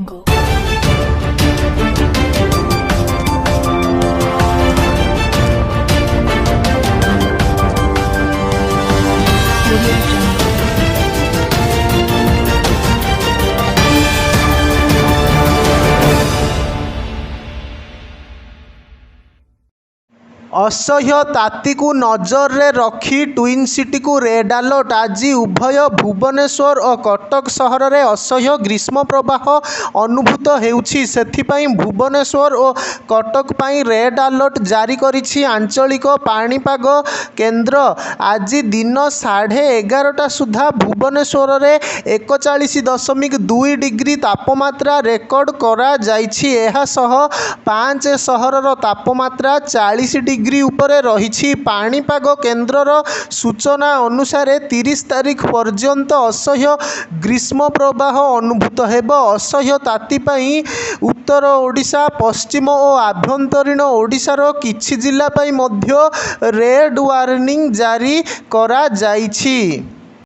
Go. असह्य तातीକୁ नजରରେ रखି twin ସିଟିକୁ red alert. ଆଜି ଉଭୟ ଭୁବନେଶ୍ୱର ଓ କଟକ ସହରରେ ଅସହ୍ୟ ଗ୍ରୀଷ୍ମ ପ୍ରବାହ ଅନୁଭୂତ ହେଉଛି। ସେଥିପାଇଁ ଭୁବନେଶ୍ୱର ଓ କଟକ ପାଇଁ ରେଡ୍ ଆଲର୍ଟ ଜାରି କରିଛି ଆଞ୍ଚଳିକ ପାଣିପାଗ କେନ୍ଦ୍ର। ଆଜି ଦିନ 11:30 ସୁଦ୍ଧା ଭୁବନେଶ୍ୱରରେ 41.2 ଡିଗ୍ରୀ ତାପମାତ୍ରା ରେକର୍ଡ କରାଯାଇଛି। ଏହାସହ 5 ସହରର ତାପମାତ୍ରା 40 ଡିଗ୍ରୀ ଉପରେ ରହିଛି। ପାଣିପାଗ କେନ୍ଦ୍ରର ସୂଚନା ଅନୁସାରେ 30 ତାରିଖ ପର୍ଯ୍ୟନ୍ତ ଅସହ୍ୟ ଗ୍ରୀଷ୍ମ ପ୍ରବାହ ଅନୁଭୂତ ହେବ। ଅସହ୍ୟ ତାତି ପାଇଁ ଉତ୍ତର ଓଡ଼ିଶା, ପଶ୍ଚିମ ଓ ଆଭ୍ୟନ୍ତରୀଣ ଓଡ଼ିଶାର କିଛି ଜିଲ୍ଲା ପାଇଁ ମଧ୍ୟ ରେଡ୍ ୱାର୍ଣ୍ଣିଂ ଜାରି କରାଯାଇଛି।